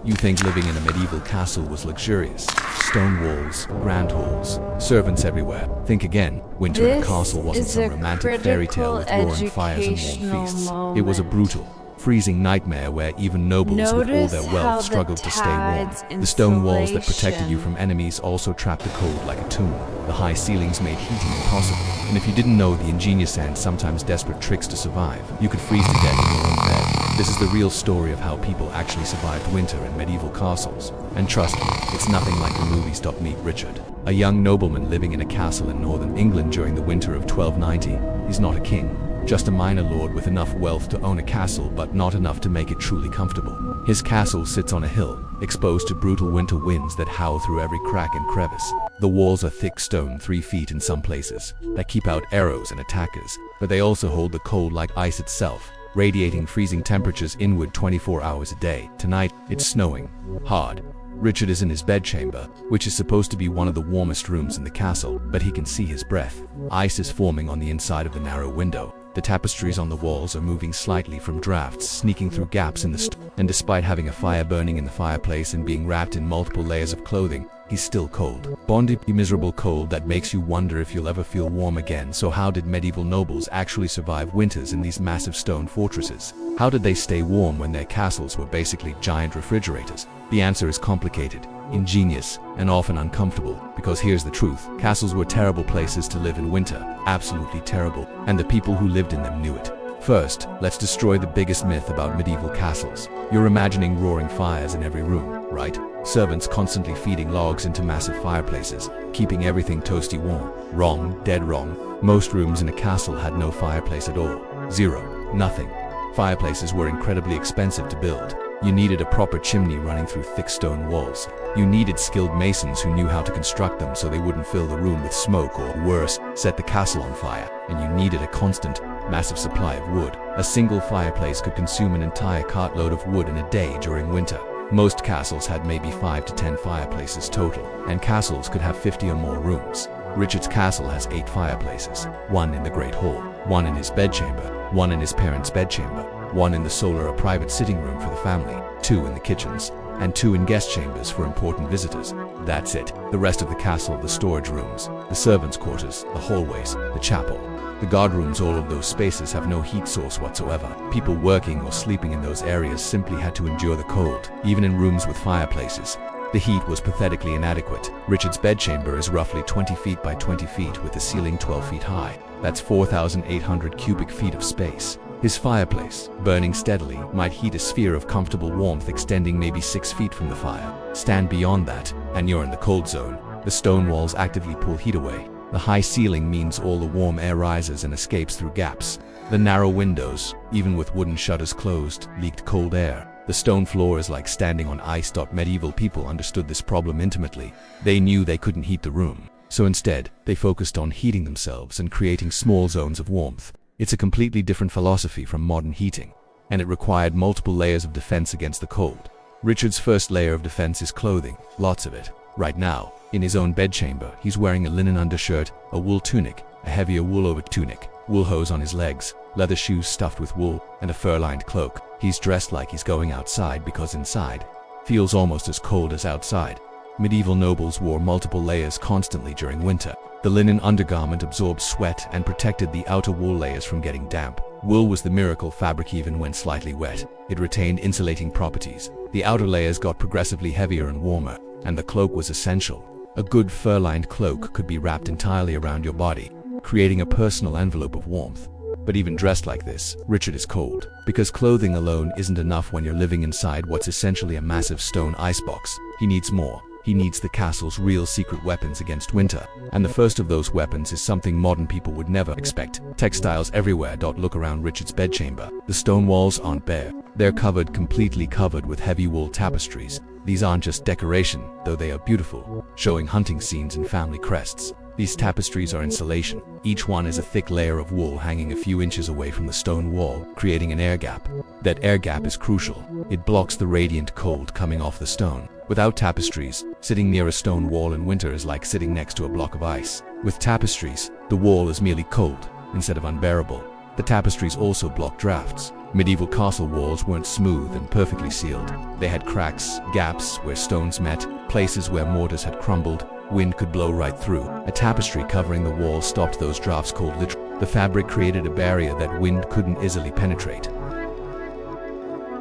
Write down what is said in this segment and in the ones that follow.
You think living in a medieval castle was luxurious. Stone walls, grand halls, servants everywhere. Think again, winter in a castle wasn't some romantic fairy tale with roaring fires and warm feasts. It was a brutal, freezing nightmare where even nobles with all their wealth struggled to stay warm. The stone walls that protected you from enemies also trapped the cold like a tomb. The high ceilings made heating impossible. And if you didn't know the ingenious and sometimes desperate tricks to survive, you could freeze to death in your own bed. This is the real story of how people actually survived winter in medieval castles. And trust me, it's nothing like the movies. Meet Richard, a young nobleman living in a castle in northern England during the winter of 1290. He's not a king, just a minor lord with enough wealth to own a castle but not enough to make it truly comfortable. His castle sits on a hill, exposed to brutal winter winds that howl through every crack and crevice. The walls are thick stone, 3 feet in some places, that keep out arrows and attackers, but they also hold the cold like ice itself, radiating freezing temperatures inward 24 hours a day. Tonight, it's snowing hard. Richard is in his bedchamber, which is supposed to be one of the warmest rooms in the castle, but he can see his breath. Ice is forming on the inside of the narrow window. The tapestries on the walls are moving slightly from drafts, sneaking through gaps in the stone. And despite having a fire burning in the fireplace and being wrapped in multiple layers of clothing, he's still cold. Bonded, miserable cold that makes you wonder if you'll ever feel warm again. So how did medieval nobles actually survive winters in these massive stone fortresses? How did they stay warm when their castles were basically giant refrigerators? The answer is complicated, ingenious, and often uncomfortable, because here's the truth. Castles were terrible places to live in winter, absolutely terrible, and the people who lived in them knew it. First, let's destroy the biggest myth about medieval castles. You're imagining roaring fires in every room, right? Servants constantly feeding logs into massive fireplaces, keeping everything toasty warm. Wrong, dead wrong. Most rooms in a castle had no fireplace at all. Zero. Nothing. Fireplaces were incredibly expensive to build. You needed a proper chimney running through thick stone walls. You needed skilled masons who knew how to construct them so they wouldn't fill the room with smoke or, worse, set the castle on fire. And you needed a constant, massive supply of wood. A single fireplace could consume an entire cartload of wood in a day during winter. Most castles had maybe 5 to 10 fireplaces total, and castles could have 50 or more rooms. Richard's castle has 8 fireplaces, 1 in the Great Hall, 1 in his bedchamber, 1 in his parents' bedchamber, 1 in the solar or private sitting room for the family, 2 in the kitchens, and 2 in guest chambers for important visitors. That's it. The rest of the castle, the storage rooms, the servants' quarters, the hallways, the chapel, the guard rooms, all of those spaces have no heat source whatsoever. People working or sleeping in those areas simply had to endure the cold, even in rooms with fireplaces. The heat was pathetically inadequate. Richard's bedchamber is roughly 20 feet by 20 feet with the ceiling 12 feet high. That's 4,800 cubic feet of space. His fireplace, burning steadily, might heat a sphere of comfortable warmth extending maybe 6 feet from the fire. Stand beyond that, and you're in the cold zone. The stone walls actively pull heat away. The high ceiling means all the warm air rises and escapes through gaps. The narrow windows, even with wooden shutters closed, leaked cold air. The stone floor is like standing on ice. Medieval people understood this problem intimately. They knew they couldn't heat the room, so instead, they focused on heating themselves and creating small zones of warmth. It's a completely different philosophy from modern heating, and it required multiple layers of defense against the cold. Richard's first layer of defense is clothing, lots of it. Right now, in his own bedchamber, he's wearing a linen undershirt, a wool tunic, a heavier wool over tunic, wool hose on his legs, leather shoes stuffed with wool, and a fur-lined cloak. He's dressed like he's going outside because inside feels almost as cold as outside. Medieval nobles wore multiple layers constantly during winter. The linen undergarment absorbed sweat and protected the outer wool layers from getting damp. Wool was the miracle fabric even when slightly wet. It retained insulating properties. The outer layers got progressively heavier and warmer, and the cloak was essential. A good fur-lined cloak could be wrapped entirely around your body, creating a personal envelope of warmth. But even dressed like this, Richard is cold, because clothing alone isn't enough when you're living inside what's essentially a massive stone icebox. He needs more. He needs the castle's real secret weapons against winter. And the first of those weapons is something modern people would never expect. Textiles everywhere. Look around Richard's bedchamber. The stone walls aren't bare. They're completely covered with heavy wool tapestries. These aren't just decoration, though they are beautiful, showing hunting scenes and family crests. These tapestries are insulation. Each one is a thick layer of wool hanging a few inches away from the stone wall, creating an air gap. That air gap is crucial. It blocks the radiant cold coming off the stone. Without tapestries, sitting near a stone wall in winter is like sitting next to a block of ice. With tapestries, the wall is merely cold, instead of unbearable. The tapestries also blocked drafts. Medieval castle walls weren't smooth and perfectly sealed. They had cracks, gaps where stones met, places where mortars had crumbled. Wind could blow right through. A tapestry covering the wall stopped those drafts cold literally. The fabric created a barrier that wind couldn't easily penetrate.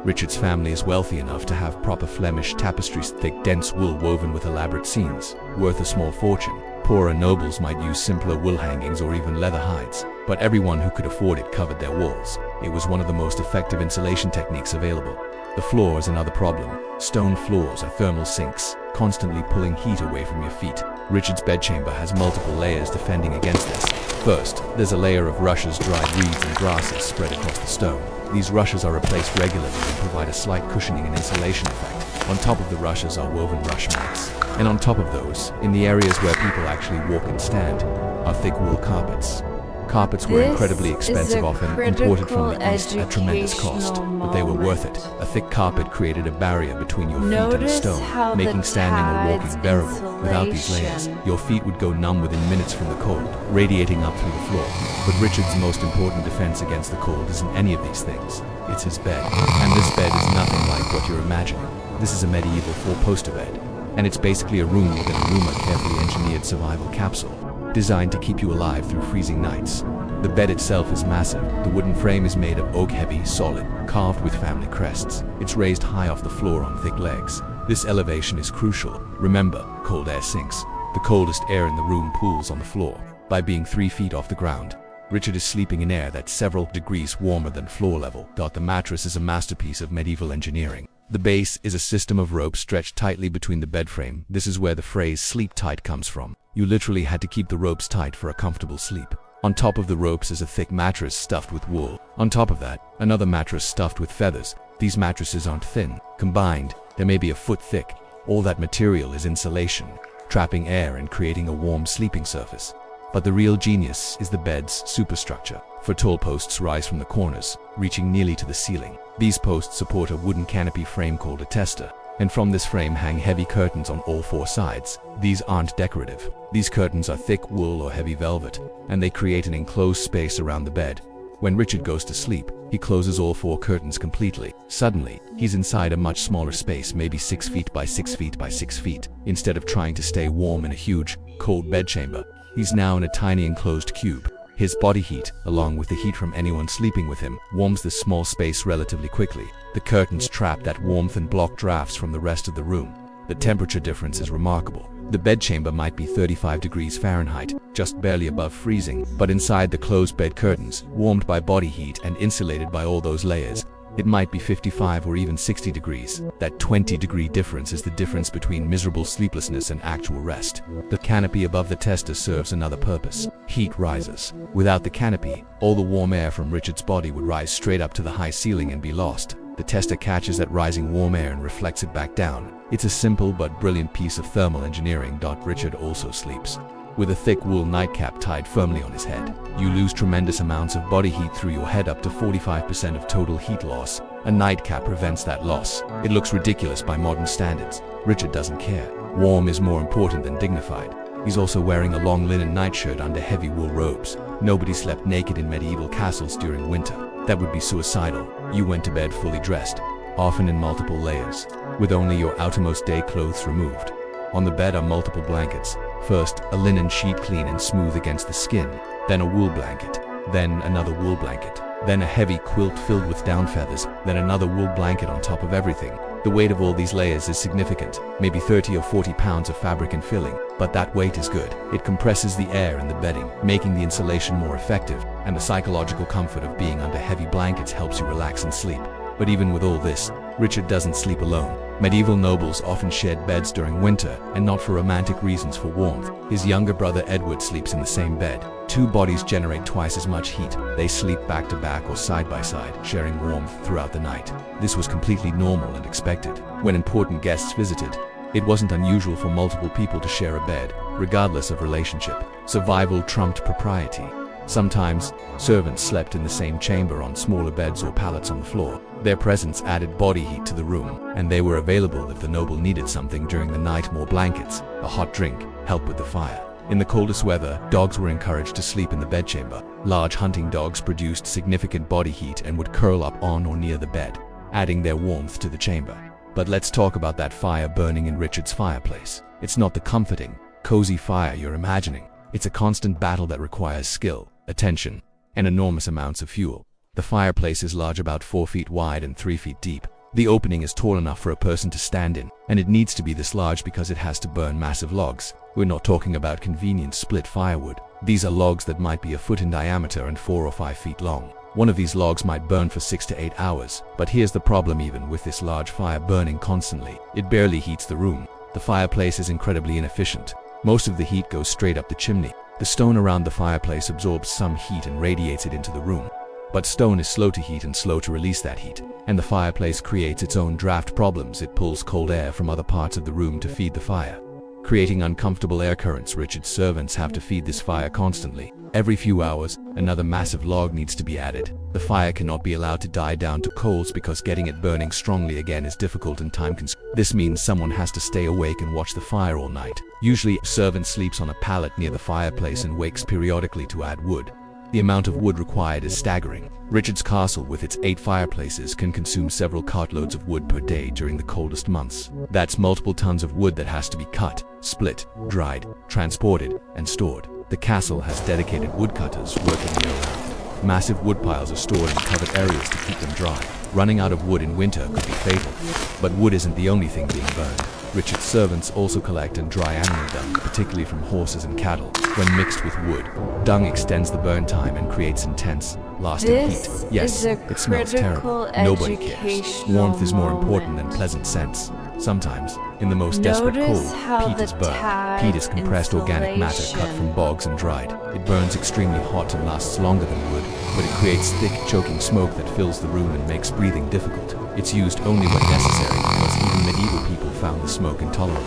Richard's family is wealthy enough to have proper Flemish tapestries, thick, dense wool woven with elaborate scenes, worth a small fortune. Poorer nobles might use simpler wool hangings or even leather hides, but everyone who could afford it covered their walls. It was one of the most effective insulation techniques available. The floor is another problem. Stone floors are thermal sinks, constantly pulling heat away from your feet. Richard's bedchamber has multiple layers defending against this. First, there's a layer of rushes, dried reeds and grasses spread across the stone. These rushes are replaced regularly and provide a slight cushioning and insulation effect. On top of the rushes are woven rush mats. And on top of those, in the areas where people actually walk and stand, are thick wool carpets. Carpets were incredibly expensive, often imported from the East at tremendous cost, but they were worth it. A thick carpet created a barrier between your feet and the stone, making standing or walking bearable. Without these layers, your feet would go numb within minutes from the cold, radiating up through the floor. But Richard's most important defense against the cold isn't any of these things. It's his bed. And this bed is nothing like what you're imagining. This is a medieval four-poster bed, and it's basically a room within a room, a carefully engineered survival capsule, designed to keep you alive through freezing nights. The bed itself is massive. The wooden frame is made of oak, heavy, solid, carved with family crests. It's raised high off the floor on thick legs. This elevation is crucial. Remember, cold air sinks. The coldest air in the room pools on the floor. By being 3 feet off the ground, Richard is sleeping in air that's several degrees warmer than floor level. The mattress is a masterpiece of medieval engineering. The base is a system of ropes stretched tightly between the bed frame. This is where the phrase "sleep tight" comes from. You literally had to keep the ropes tight for a comfortable sleep. On top of the ropes is a thick mattress stuffed with wool. On top of that, another mattress stuffed with feathers. These mattresses aren't thin. Combined, they may be a foot thick. All that material is insulation, trapping air and creating a warm sleeping surface. But the real genius is the bed's superstructure. 4 tall posts rise from the corners, reaching nearly to the ceiling. These posts support a wooden canopy frame called a tester, and from this frame hang heavy curtains on all 4 sides. These aren't decorative. These curtains are thick wool or heavy velvet, and they create an enclosed space around the bed. When Richard goes to sleep, he closes all 4 curtains completely. Suddenly, he's inside a much smaller space, maybe 6 feet by 6 feet by 6 feet. Instead of trying to stay warm in a huge, cold bedchamber, he's now in a tiny enclosed cube. His body heat, along with the heat from anyone sleeping with him, warms this small space relatively quickly. The curtains trap that warmth and block drafts from the rest of the room. The temperature difference is remarkable. The bedchamber might be 35 degrees Fahrenheit, just barely above freezing, but inside the closed bed curtains, warmed by body heat and insulated by all those layers, it might be 55 or even 60 degrees. That 20-degree difference is the difference between miserable sleeplessness and actual rest. The canopy above the tester serves another purpose. Heat rises. Without the canopy, all the warm air from Richard's body would rise straight up to the high ceiling and be lost. The tester catches that rising warm air and reflects it back down. It's a simple but brilliant piece of thermal engineering. Richard also sleeps with a thick wool nightcap tied firmly on his head. You lose tremendous amounts of body heat through your head, up to 45% of total heat loss. A nightcap prevents that loss. It looks ridiculous by modern standards. Richard doesn't care. Warm is more important than dignified. He's also wearing a long linen nightshirt under heavy wool robes. Nobody slept naked in medieval castles during winter. That would be suicidal. You went to bed fully dressed, often in multiple layers, with only your outermost day clothes removed. On the bed are multiple blankets. First, a linen sheet clean and smooth against the skin, then a wool blanket, then another wool blanket, then a heavy quilt filled with down feathers, then another wool blanket on top of everything. The weight of all these layers is significant, maybe 30 or 40 pounds of fabric and filling, but that weight is good. It compresses the air in the bedding, making the insulation more effective, and the psychological comfort of being under heavy blankets helps you relax and sleep. But even with all this, Richard doesn't sleep alone. Medieval nobles often shared beds during winter, and not for romantic reasons, for warmth. His younger brother Edward sleeps in the same bed. 2 bodies generate twice as much heat. They sleep back to back or side by side, sharing warmth throughout the night. This was completely normal and expected. When important guests visited, it wasn't unusual for multiple people to share a bed, regardless of relationship. Survival trumped propriety. Sometimes, servants slept in the same chamber on smaller beds or pallets on the floor. Their presence added body heat to the room, and they were available if the noble needed something during the night: more blankets, a hot drink, help with the fire. In the coldest weather, dogs were encouraged to sleep in the bedchamber. Large hunting dogs produced significant body heat and would curl up on or near the bed, adding their warmth to the chamber. But let's talk about that fire burning in Richard's fireplace. It's not the comforting, cozy fire you're imagining. It's a constant battle that requires skill, attention, and enormous amounts of fuel. The fireplace is large, about 4 feet wide and 3 feet deep. The opening is tall enough for a person to stand in, and it needs to be this large because it has to burn massive logs. We're not talking about convenient split firewood. These are logs that might be a foot in diameter and 4 or 5 feet long. One of these logs might burn for 6 to 8 hours. But here's the problem: even with this large fire burning constantly, it barely heats the room. The fireplace is incredibly inefficient. Most of the heat goes straight up the chimney. The stone around the fireplace absorbs some heat and radiates it into the room. But stone is slow to heat and slow to release that heat. And the fireplace creates its own draft problems. It pulls cold air from other parts of the room to feed the fire, creating uncomfortable air currents. Richard's servants have to feed this fire constantly. Every few hours, another massive log needs to be added. The fire cannot be allowed to die down to coals because getting it burning strongly again is difficult and time-consuming. This means someone has to stay awake and watch the fire all night. Usually, a servant sleeps on a pallet near the fireplace and wakes periodically to add wood. The amount of wood required is staggering. Richard's castle, with its 8 fireplaces, can consume several cartloads of wood per day during the coldest months. That's multiple tons of wood that has to be cut, split, dried, transported, and stored. The castle has dedicated woodcutters working year-round. Massive wood piles are stored in covered areas to keep them dry. Running out of wood in winter could be fatal. But wood isn't the only thing being burned. Richard's servants also collect and dry animal dung, particularly from horses and cattle. When mixed with wood, dung extends the burn time and creates intense, lasting heat. Yes, it smells terrible. Nobody cares. Warmth is more important than pleasant scents. Sometimes, in the most desperate cold, peat is burned. Peat is compressed organic matter cut from bogs and dried. It burns extremely hot and lasts longer than wood, but it creates thick, choking smoke that fills the room and makes breathing difficult. It's used only when necessary because even medieval people found the smoke intolerable.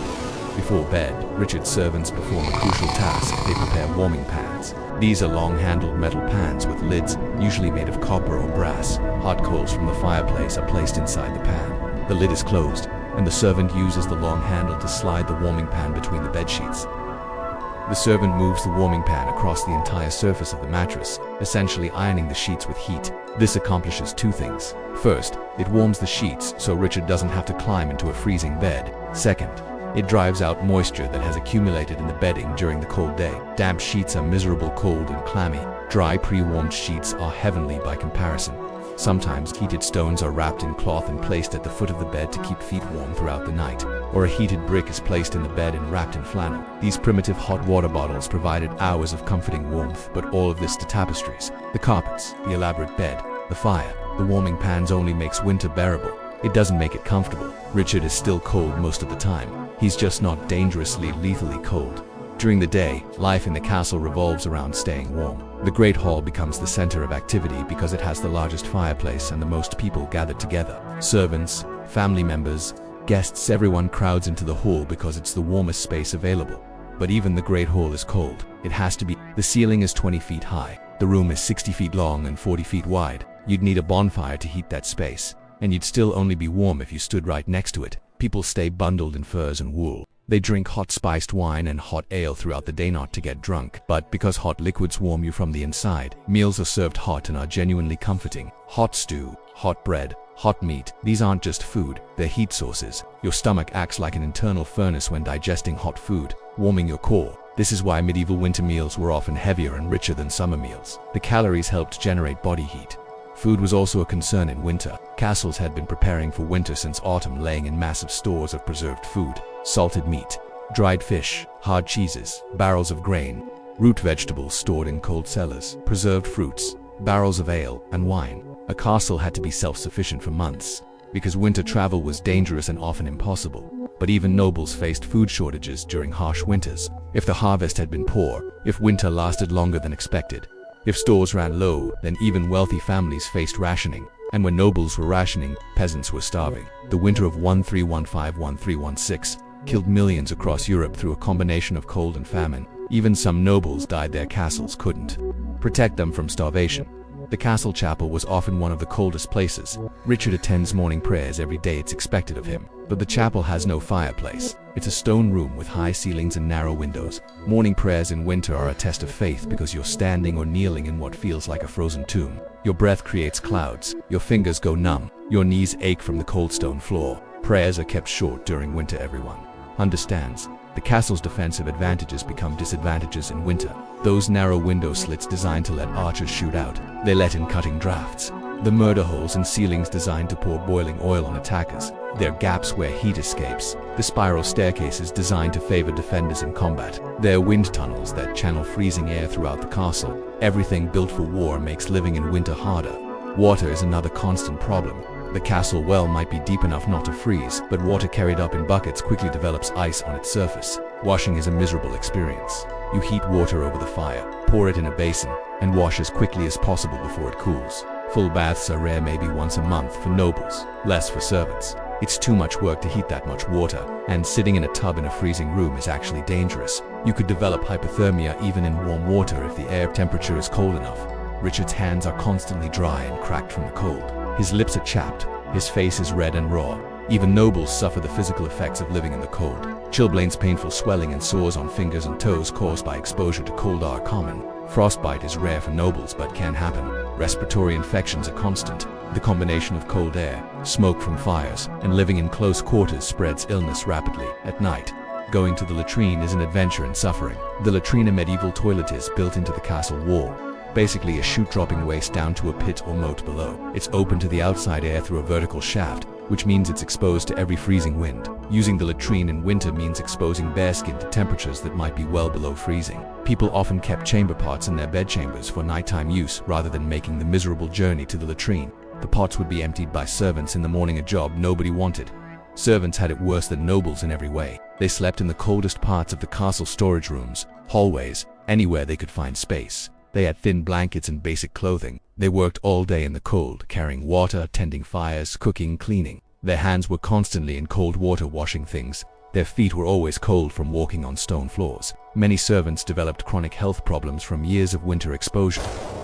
Before bed, Richard's servants perform a crucial task. They prepare warming pans. These are long-handled metal pans with lids, usually made of copper or brass. Hot coals from the fireplace are placed inside the pan. The lid is closed, and the servant uses the long handle to slide the warming pan between the bed sheets. The servant moves the warming pan across the entire surface of the mattress, essentially ironing the sheets with heat. This accomplishes 2 things. First, it warms the sheets so Richard doesn't have to climb into a freezing bed. Second, it drives out moisture that has accumulated in the bedding during the cold day. Damp sheets are miserable, cold and clammy. Dry, pre-warmed sheets are heavenly by comparison. Sometimes heated stones are wrapped in cloth and placed at the foot of the bed to keep feet warm throughout the night. Or a heated brick is placed in the bed and wrapped in flannel. These primitive hot water bottles provided hours of comforting warmth, but all of this to tapestries, the carpets, the elaborate bed, the fire. The warming pans only makes winter bearable. It doesn't make it comfortable. Richard is still cold most of the time. He's just not dangerously, lethally cold. During the day, life in the castle revolves around staying warm. The Great Hall becomes the center of activity because it has the largest fireplace and the most people gathered together. Servants, family members, guests, everyone crowds into the hall because it's the warmest space available. But even the Great Hall is cold. It has to be. The ceiling is 20 feet high. The room is 60 feet long and 40 feet wide. You'd need a bonfire to heat that space, and you'd still only be warm if you stood right next to it. People stay bundled in furs and wool. They drink hot spiced wine and hot ale throughout the day, not to get drunk, but because hot liquids warm you from the inside. Meals are served hot and are genuinely comforting. Hot stew, hot bread, hot meat. These aren't just food, they're heat sources. Your stomach acts like an internal furnace when digesting hot food, warming your core. This is why medieval winter meals were often heavier and richer than summer meals. The calories helped generate body heat. Food was also a concern in winter. Castles had been preparing for winter since autumn, laying in massive stores of preserved food, salted meat, dried fish, hard cheeses, barrels of grain, root vegetables stored in cold cellars, preserved fruits, barrels of ale and wine. A castle had to be self-sufficient for months, because winter travel was dangerous and often impossible. But even nobles faced food shortages during harsh winters. If the harvest had been poor, if winter lasted longer than expected, if stores ran low, then even wealthy families faced rationing. And when nobles were rationing, peasants were starving. The winter of 1315-1316 killed millions across Europe through a combination of cold and famine. Even some nobles died. Their castles couldn't protect them from starvation. The castle chapel was often one of the coldest places. Richard attends morning prayers every day it's expected of him. But the chapel has no fireplace. It's a stone room with high ceilings and narrow windows. Morning prayers in winter are a test of faith because you're standing or kneeling in what feels like a frozen tomb. Your breath creates clouds. Your fingers go numb. Your knees ache from the cold stone floor. Prayers are kept short during winter, everyone understands. The castle's defensive advantages become disadvantages in winter. Those narrow window slits designed to let archers shoot out, they let in cutting drafts. The murder holes in ceilings designed to pour boiling oil on attackers. They're gaps where heat escapes. The spiral staircases designed to favor defenders in combat. They're wind tunnels that channel freezing air throughout the castle. Everything built for war makes living in winter harder. Water is another constant problem. The castle well might be deep enough not to freeze, but water carried up in buckets quickly develops ice on its surface. Washing is a miserable experience. You heat water over the fire, pour it in a basin, and wash as quickly as possible before it cools. Full baths are rare, maybe once a month for nobles, less for servants. It's too much work to heat that much water, and sitting in a tub in a freezing room is actually dangerous. You could develop hypothermia even in warm water if the air temperature is cold enough. Richard's hands are constantly dry and cracked from the cold. His lips are chapped, his face is red and raw. Even nobles suffer the physical effects of living in the cold. Chilblains, painful swelling and sores on fingers and toes caused by exposure to cold are common. Frostbite is rare for nobles but can happen. Respiratory infections are constant. The combination of cold air, smoke from fires, and living in close quarters spreads illness rapidly. At night, going to the latrine is an adventure and suffering. The latrine, a medieval toilet, is built into the castle wall. Basically a chute dropping waste down to a pit or moat below. It's open to the outside air through a vertical shaft, which means it's exposed to every freezing wind. Using the latrine in winter means exposing bare skin to temperatures that might be well below freezing. People often kept chamber pots in their bedchambers for nighttime use rather than making the miserable journey to the latrine. The pots would be emptied by servants in the morning, a job nobody wanted. Servants had it worse than nobles in every way. They slept in the coldest parts of the castle storage rooms, hallways, anywhere they could find space. They had thin blankets and basic clothing. They worked all day in the cold, carrying water, tending fires, cooking, cleaning. Their hands were constantly in cold water washing things. Their feet were always cold from walking on stone floors. Many servants developed chronic health problems from years of winter exposure.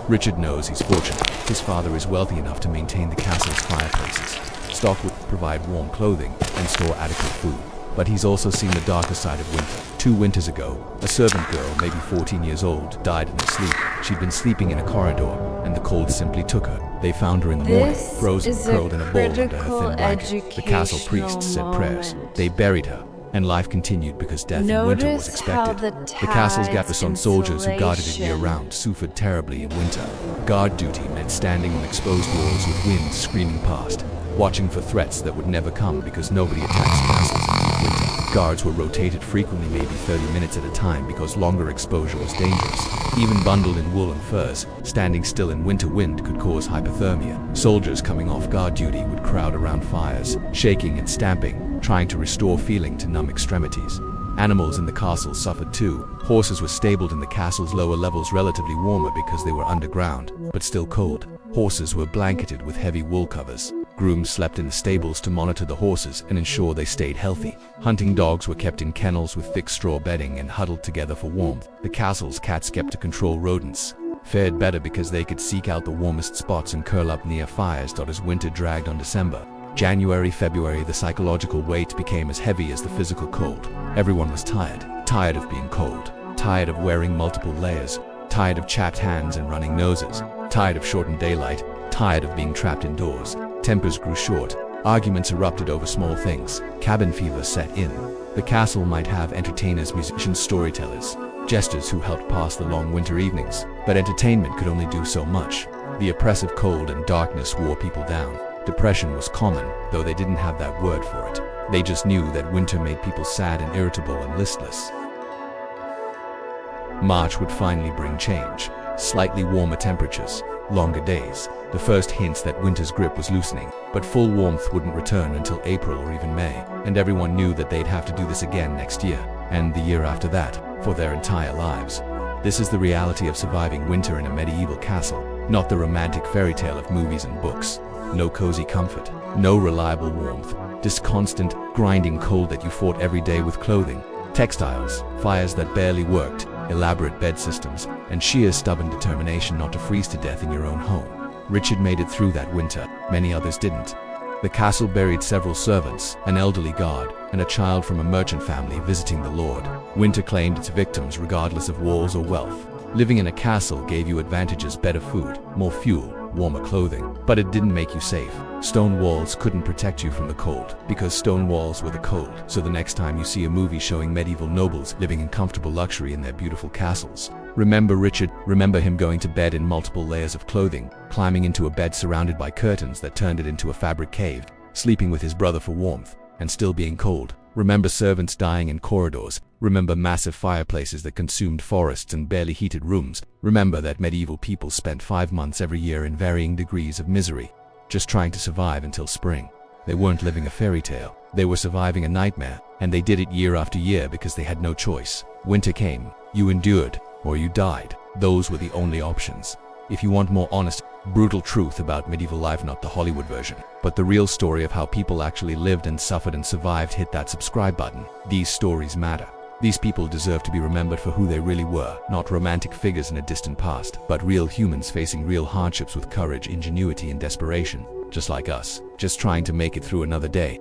Richard knows he's fortunate. His father is wealthy enough to maintain the castle's fireplaces. Stock would provide warm clothing and store adequate food. But he's also seen the darker side of winter. 2 winters ago, a servant girl, maybe 14 years old, died in her sleep. She'd been sleeping in a corridor, and the cold simply took her. They found her in the morning, frozen, curled in a ball under her thin blanket. The castle priests said prayers. They buried her, and life continued because death in winter was expected. The castle's garrison soldiers who guarded it year-round suffered terribly in winter. Guard duty meant standing on exposed walls with wind screaming past, watching for threats that would never come because nobody attacks castles in winter. Guards were rotated frequently, maybe 30 minutes at a time, because longer exposure was dangerous. Even bundled in wool and furs, standing still in winter wind could cause hypothermia. Soldiers coming off guard duty would crowd around fires, shaking and stamping, trying to restore feeling to numb extremities. Animals in the castle suffered too. Horses were stabled in the castle's lower levels, relatively warmer because they were underground, but still cold. Horses were blanketed with heavy wool covers. Grooms slept in the stables to monitor the horses and ensure they stayed healthy. Hunting dogs were kept in kennels with thick straw bedding and huddled together for warmth. The castle's cats, kept to control rodents, fared better because they could seek out the warmest spots and curl up near fires. As winter dragged on December, January, February, the psychological weight became as heavy as the physical cold. Everyone was tired of being cold, tired of wearing multiple layers, tired of chapped hands and running noses, tired of shortened daylight, tired of being trapped indoors. Tempers grew short. Arguments erupted over small things. Cabin fever set in. The castle might have entertainers, musicians, storytellers, jesters who helped pass the long winter evenings, but entertainment could only do so much. The oppressive cold and darkness wore people down. Depression was common, though they didn't have that word for it. They just knew that winter made people sad and irritable and listless. March would finally bring change. Slightly warmer temperatures, longer days, the first hints that winter's grip was loosening. But full warmth wouldn't return until April or even May, and everyone knew that they'd have to do this again next year, and the year after that, for their entire lives. This is the reality of surviving winter in a medieval castle, not the romantic fairy tale of movies and books. No cozy comfort, no reliable warmth, just constant, grinding cold that you fought every day with clothing, textiles, fires that barely worked, elaborate bed systems, and sheer stubborn determination not to freeze to death in your own home. Richard made it through that winter. Many others didn't. The castle buried several servants, an elderly guard, and a child from a merchant family visiting the Lord. Winter claimed its victims regardless of walls or wealth. Living in a castle gave you advantages: better food, more fuel, warmer clothing, but it didn't make you safe. Stone walls couldn't protect you from the cold, because stone walls were the cold. So the next time you see a movie showing medieval nobles living in comfortable luxury in their beautiful castles, remember Richard. Remember him going to bed in multiple layers of clothing, climbing into a bed surrounded by curtains that turned it into a fabric cave, sleeping with his brother for warmth, and still being cold. Remember servants dying in corridors. Remember massive fireplaces that consumed forests and barely heated rooms. Remember that medieval people spent 5 months every year in varying degrees of misery, just trying to survive until spring. They weren't living a fairy tale. They were surviving a nightmare, and they did it year after year because they had no choice. Winter came. You endured, or you died. Those were the only options. If you want more honest, brutal truth about medieval life, not the Hollywood version, but the real story of how people actually lived and suffered and survived, hit that subscribe button. These stories matter. These people deserve to be remembered for who they really were, not romantic figures in a distant past, but real humans facing real hardships with courage, ingenuity, and desperation, just like us, just trying to make it through another day.